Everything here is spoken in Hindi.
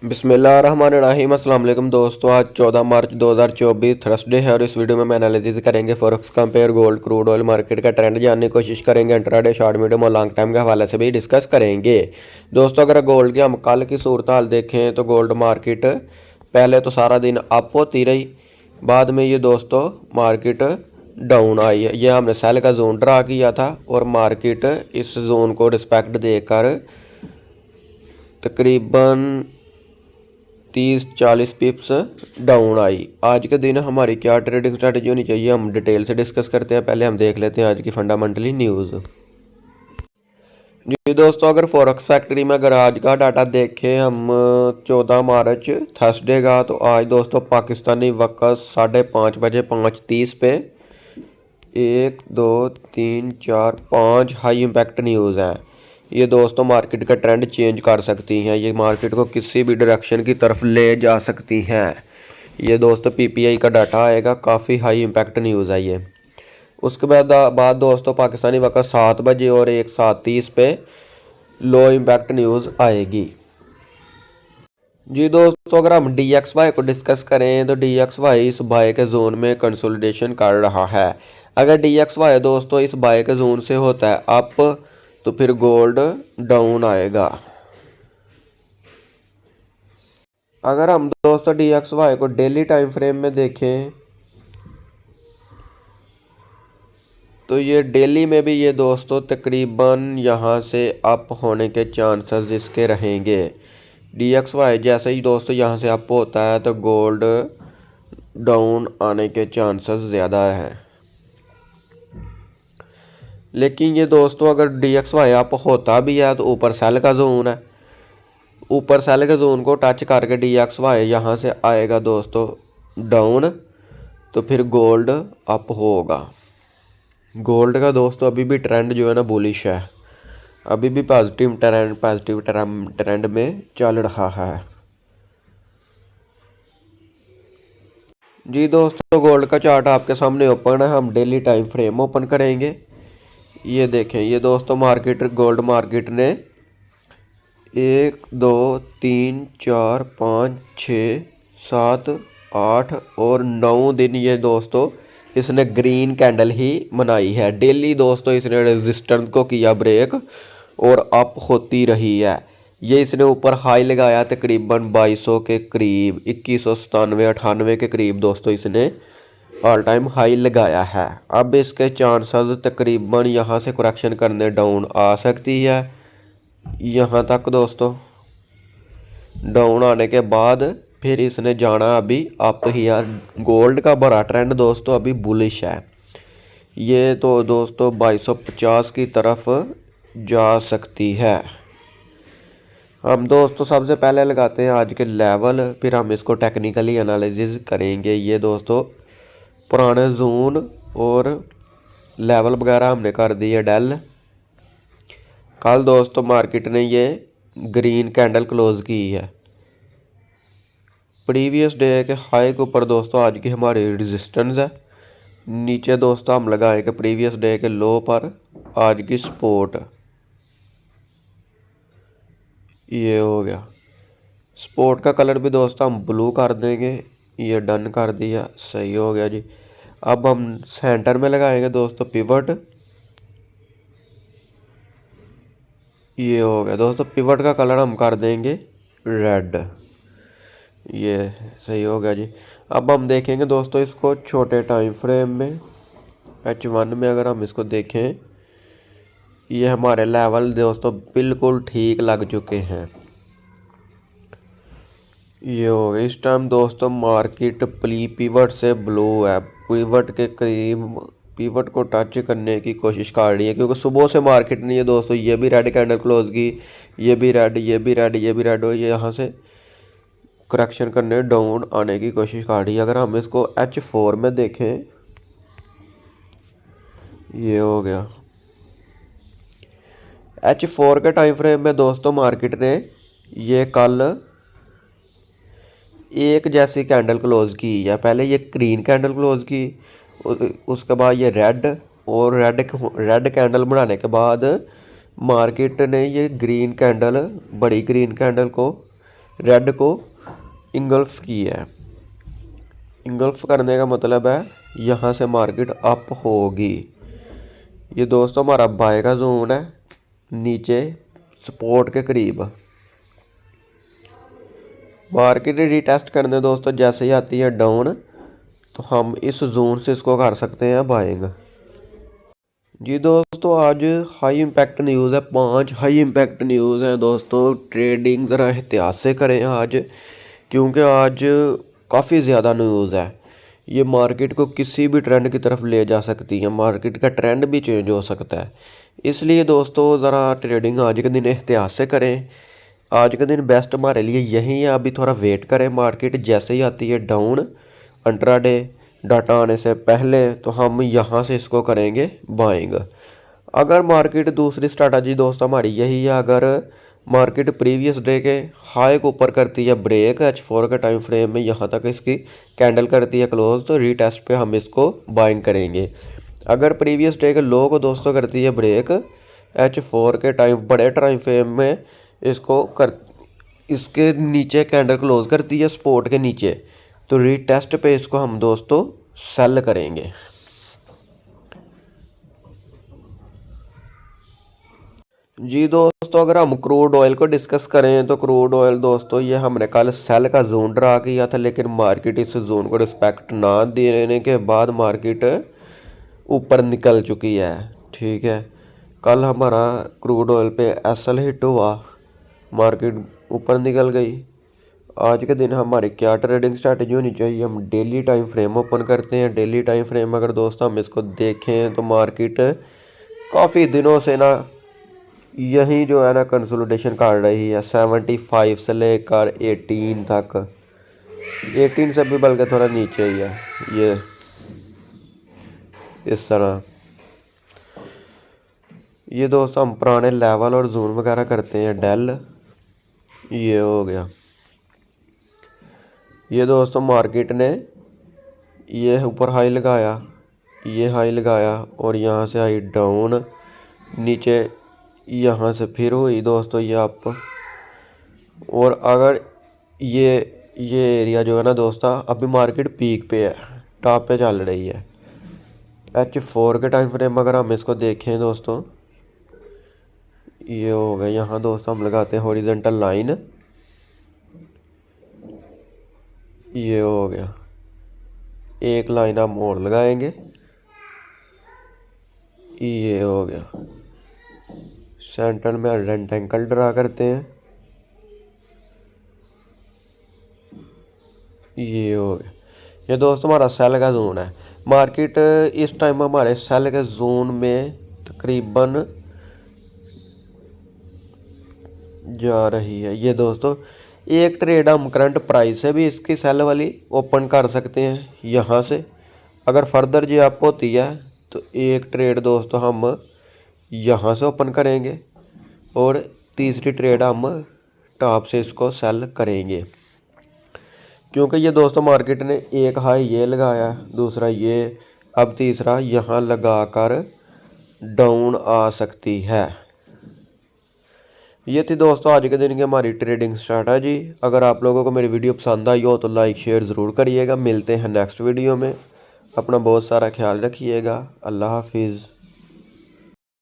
बिस्मिल्लाहिर्रहमानिर्रहीम। अस्सलाम वालेकुम दोस्तों, आज 14 मार्च 2024 थर्सडे है और इस वीडियो में मैं एनालिसिस करेंगे forex compare gold crude oil market का ट्रेंड जानने की कोशिश करेंगे। इंट्राडे, शॉर्ट, मीडियम और लॉन्ग टाइम के हवाले से भी डिस्कस करेंगे। दोस्तों, अगर गोल्ड की हम कल की सूरत हाल देखें तो गोल्ड मार्केट पहले तो सारा दिन अप होती रही, बाद में ये दोस्तों मार्केट डाउन आई है। ये हमने सेल का जोन ड्रा किया था और मार्केट इस जोन को रिस्पेक्ट देकर तकरीबन 30-40 पिप्स डाउन आई। आज के दिन हमारी क्या ट्रेडिंग स्ट्रेटजी होनी चाहिए, हम डिटेल से डिस्कस करते हैं। पहले हम देख लेते हैं आज की फंडामेंटली न्यूज़। जी दोस्तों, अगर फॉरेक्स फैक्ट्री में अगर आज का डाटा देखें हम 14 मार्च थर्सडे का, तो आज दोस्तों पाकिस्तानी वक्त 5:30 बजे 5:30 पे 1, 2, 3, 4, 5 हाई इम्पैक्ट न्यूज़ हैं। ये दोस्तों मार्केट का ट्रेंड चेंज कर सकती हैं, ये मार्केट को किसी भी डायरेक्शन की तरफ ले जा सकती हैं। ये दोस्तों पीपीआई का डाटा आएगा, काफ़ी हाई इम्पैक्ट न्यूज़ है ये। उसके बाद दोस्तों पाकिस्तानी वक्त 7 बजे और 1:30 पे लो इम्पैक्ट न्यूज़ आएगी। जी दोस्तों, अगर हम DXY को डिस्कस करें तो DXY इस बाय के जोन में कंसोलिडेशन कर रहा है। अगर DXY दोस्तों इस बाय के जोन से होता है अप, तो फिर गोल्ड डाउन आएगा। अगर हम दोस्तों DXY को डेली टाइम फ्रेम में देखें तो ये डेली में भी ये दोस्तों तकरीबन यहाँ से अप होने के चांसेस इसके रहेंगे। DXY जैसे ही दोस्तों यहाँ से अप होता है तो गोल्ड डाउन आने के चांसेस ज़्यादा हैं। लेकिन ये दोस्तों अगर DXY अप होता भी है तो ऊपर सेल का जोन है, ऊपर सेल के जोन को टच करके DXY यहाँ से आएगा दोस्तों डाउन, तो फिर गोल्ड अप होगा। गोल्ड का दोस्तों अभी भी ट्रेंड जो है ना बुलिश है, अभी भी पॉजिटिव ट्रेंड में चल रहा है। जी दोस्तों, गोल्ड का चार्ट आपके सामने ओपन है, हम डेली टाइम फ्रेम ओपन करेंगे। ये देखें, ये दोस्तों मार्केट गोल्ड मार्केट ने 1, 2, 3, 4, 5, 6, 7, 8 और 9 दिन ये दोस्तों इसने ग्रीन कैंडल ही बनाई है। डेली दोस्तों इसने रेजिस्टेंस को किया ब्रेक और अप होती रही है। ये इसने ऊपर हाई लगाया तकरीबन 2200 के करीब, 2197-98 के करीब दोस्तों इसने ऑल टाइम हाई लगाया है। अब इसके चांसेस तकरीबन यहाँ से करेक्शन करने डाउन आ सकती है यहाँ तक दोस्तों। डाउन आने के बाद फिर इसने जाना अभी अप ही है। गोल्ड का बड़ा ट्रेंड दोस्तों अभी बुलिश है, ये तो दोस्तों 2250 की तरफ जा सकती है। हम दोस्तों सबसे पहले लगाते हैं आज के लेवल, फिर हम इसको टेक्निकली एनालिसिस करेंगे। ये दोस्तों पुराने जोन और लेवल वगैरह हमने कर दिए डेल। कल दोस्तों मार्केट ने ये ग्रीन कैंडल क्लोज की है। प्रीवियस डे के हाई के ऊपर दोस्तों आज की हमारी रेजिस्टेंस है। नीचे दोस्तों हम लगाएंगे प्रीवियस डे के लो पर आज की सपोर्ट। ये हो गया, सपोर्ट का कलर भी दोस्तों हम ब्लू कर देंगे। ये डन कर दिया, सही हो गया जी। अब हम सेंटर में लगाएंगे दोस्तों पिवट। ये हो गया दोस्तों, पिवट का कलर हम कर देंगे रेड। ये सही हो गया जी। अब हम देखेंगे दोस्तों इसको छोटे टाइम फ्रेम में, H1 में अगर हम इसको देखें, ये हमारे लेवल दोस्तों बिल्कुल ठीक लग चुके हैं। ये हो गया, इस टाइम दोस्तों मार्केट पिवट से ब्लू है, पिवट के करीब पिवट को टच करने की कोशिश कर रही है, क्योंकि सुबह से मार्केट ने ये दोस्तों ये भी रेड कैंडल क्लोज की, ये भी रेड, ये भी रेड, ये भी रेड, और ये यहाँ से करेक्शन करने डाउन आने की कोशिश कर रही है। अगर हम इसको H4 में देखें, ये हो गया H4 के टाइम फ्रेम में दोस्तों मार्केट ने ये कल एक जैसी कैंडल क्लोज की है। पहले ये ग्रीन कैंडल क्लोज की, उसके बाद ये रेड, और रेड कैंडल बनाने के बाद मार्केट ने ये ग्रीन कैंडल, बड़ी ग्रीन कैंडल को रेड को इंगल्फ किया है। इंगल्फ करने का मतलब है यहाँ से मार्केट अप होगी। ये दोस्तों हमारा बाय का जोन है, नीचे सपोर्ट के करीब। मार्केट रीटेस्ट करने दोस्तों जैसे ही आती है डाउन, तो हम इस जोन से इसको कर सकते हैं बाइंग। जी दोस्तों आज हाई इम्पैक्ट न्यूज़ है, 5 हाई इम्पैक्ट न्यूज़ हैं दोस्तों। ट्रेडिंग ज़रा एहतियात से करें आज, क्योंकि आज काफ़ी ज़्यादा न्यूज़ है। ये मार्केट को किसी भी ट्रेंड की तरफ ले जा सकती है, मार्केट का ट्रेंड भी चेंज हो सकता है। इसलिए दोस्तों ज़रा ट्रेडिंग आज के दिन एहतियात से करें। आज का दिन बेस्ट हमारे लिए यही है। अभी थोड़ा वेट करें, मार्केट जैसे ही आती है डाउन इंट्राडे डाटा आने से पहले, तो हम यहाँ से इसको करेंगे बाइंग। अगर मार्केट दूसरी स्ट्रैटेजी दोस्तों हमारी यही है, अगर मार्केट प्रीवियस डे के हाई को ऊपर करती है ब्रेक H4 के टाइम फ्रेम में, यहाँ तक इसकी कैंडल करती है क्लोज, तो रीटेस्ट पे हम इसको बाइंग करेंगे। अगर प्रीवियस डे के लो को दोस्तों करती है ब्रेक H4 के टाइम बड़े टाइम फ्रेम में, इसके नीचे कैंडल क्लोज करती है सपोर्ट के नीचे, तो रीटेस्ट पे इसको हम दोस्तों सेल करेंगे। जी दोस्तों अगर हम क्रूड ऑयल को डिस्कस करें तो क्रूड ऑयल दोस्तों ये हमने कल सेल का जोन ड्रा किया था, लेकिन मार्केट इस जोन को रिस्पेक्ट ना देने के बाद मार्केट ऊपर निकल चुकी है। ठीक है, कल हमारा क्रूड ऑयल पे एसएल हिट हुआ, मार्केट ऊपर निकल गई। आज के दिन हमारी क्या ट्रेडिंग स्ट्रैटेजी होनी चाहिए, हम डेली टाइम फ्रेम ओपन करते हैं। डेली टाइम फ्रेम अगर दोस्तों हम इसको देखें तो मार्केट काफ़ी दिनों से ना यही जो है ना कंसोलिडेशन कर रही है, 75 से लेकर 18 तक, 18 से भी बल्कि थोड़ा नीचे ही है ये, इस तरह। ये दोस्तों हम पुराने लेवल और जोन वगैरह करते हैं। डेल ये हो गया। ये दोस्तों मार्केट ने ये ऊपर हाई लगाया, ये हाई लगाया और यहाँ से आई डाउन, नीचे यहाँ से फिर हुई दोस्तों ये अप। और अगर ये एरिया जो है ना दोस्तों, अभी मार्केट पीक पे है, टॉप पे चल रही है। H4 के टाइम फ्रेम अगर हम इसको देखें दोस्तों, ये हो गया। यहाँ दोस्तों हम लगाते हैं हॉरिजॉन्टल लाइन, ये हो गया। एक लाइन हम और लगाएंगे, ये हो गया। सेंटर में रेक्टेंगल ड्रा करते हैं, ये हो गया। ये दोस्तों हमारा सेल का जोन है। मार्केट इस टाइम हमारे सेल के जोन में तकरीबन जा रही है। ये दोस्तों एक ट्रेड हम करंट प्राइस से भी इसकी सेल वाली ओपन कर सकते हैं यहाँ से। अगर फर्दर जी अप होती है तो एक ट्रेड दोस्तों हम यहाँ से ओपन करेंगे और तीसरी ट्रेड हम टॉप से इसको सेल करेंगे, क्योंकि ये दोस्तों मार्केट ने एक हाई ये लगाया, दूसरा ये, अब तीसरा यहाँ लगाकर डाउन आ सकती है। ये थी दोस्तों आज के दिन की हमारी ट्रेडिंग स्ट्रैटेजी। अगर आप लोगों को मेरी वीडियो पसंद आई हो तो लाइक शेयर ज़रूर करिएगा। मिलते हैं नेक्स्ट वीडियो में। अपना बहुत सारा ख्याल रखिएगा। अल्लाह हाफिज़।